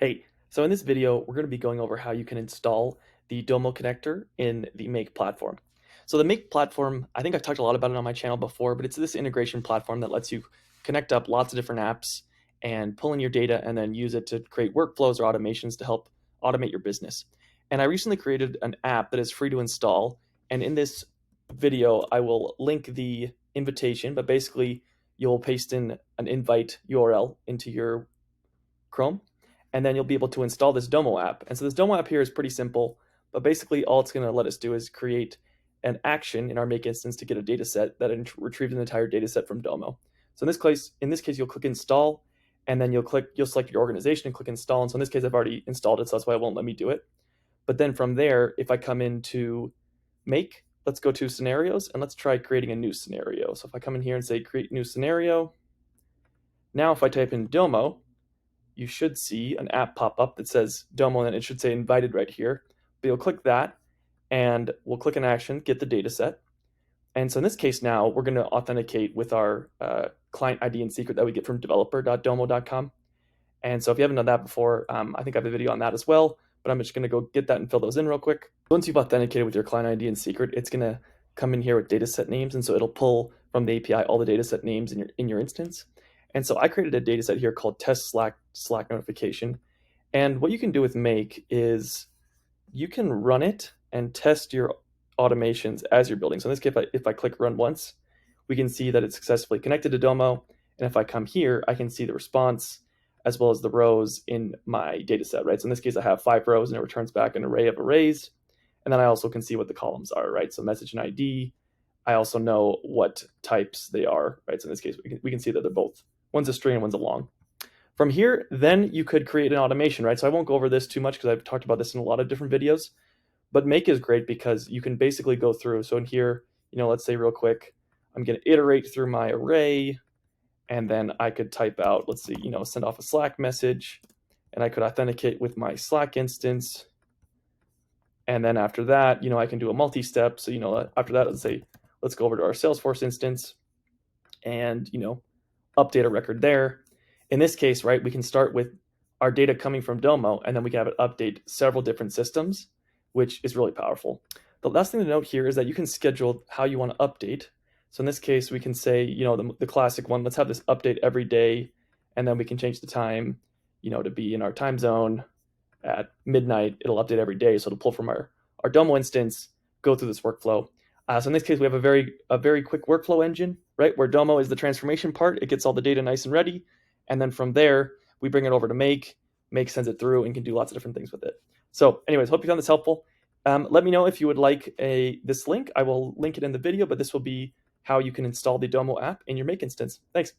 Hey, so in this video, we're going to be going over how you can install the Domo connector in the Make platform. So the Make platform, I think I've talked a lot about it on my channel before, but it's this integration platform that lets you connect up lots of different apps and pull in your data and then use it to create workflows or automations to help automate your business. And I recently created an app that is free to install. And in this video, I will link the invitation, but basically you'll paste in an invite URL into your Chrome, and then you'll be able to install this Domo app. And so this Domo app here is pretty simple, but basically all it's going to let us do is create an action in our make instance to get a data set that retrieves an entire data set from Domo. So in this case, you'll click install, and then you'll select your organization and click install. And so in this case, I've already installed it, so that's why it won't let me do it. But then from there, if I come into make, let's go to scenarios and let's try creating a new scenario. So if I come in here and say create new scenario, now if I type in Domo, you should see an app pop up that says Domo, and it should say invited right here. But you'll click that, and we'll click an action, get the data set. And so in this case now, we're going to authenticate with our client ID and secret that we get from developer.domo.com. And so if you haven't done that before, I think I have a video on that as well, but I'm just going to go get that and fill those in real quick. Once you've authenticated with your client ID and secret, it's going to come in here with data set names. And so it'll pull from the API all the data set names in your instance. And so I created a data set here called test Slack notification. And what you can do with Make is you can run it and test your automations as you're building. So in this case, if I click run once, we can see that it's successfully connected to Domo. And if I come here, I can see the response as well as the rows in my data set, right? So in this case, I have 5 rows and it returns back an array of arrays. And then I also can see what the columns are, right? So message and ID. I also know what types they are, right? So in this case, we can see that they're both, one's a string and one's a long. From here, then you could create an automation, right? So I won't go over this too much because I've talked about this in a lot of different videos, but Make is great because you can basically go through. So in here, let's say real quick, I'm going to iterate through my array, and then I could type out, let's see, send off a Slack message, and I could authenticate with my Slack instance. And then after that, I can do a multi-step. So, after that, let's go over to our Salesforce instance and, update a record there. In this case, right, we can start with our data coming from Domo, and then we can have it update several different systems, which is really powerful. The last thing to note here is that you can schedule how you want to update. So in this case, we can say, the classic one, let's have this update every day, and then we can change the time, to be in our time zone at midnight. It'll update every day, so it'll pull from our Domo instance, go through this workflow. So in this case, we have a very quick workflow engine, right, where Domo is the transformation part. It gets all the data nice and ready, and then from there, we bring it over to Make. Make sends it through and can do lots of different things with it. So anyways, hope you found this helpful. Let me know if you would like this link. I will link it in the video, but this will be how you can install the Domo app in your Make instance. Thanks.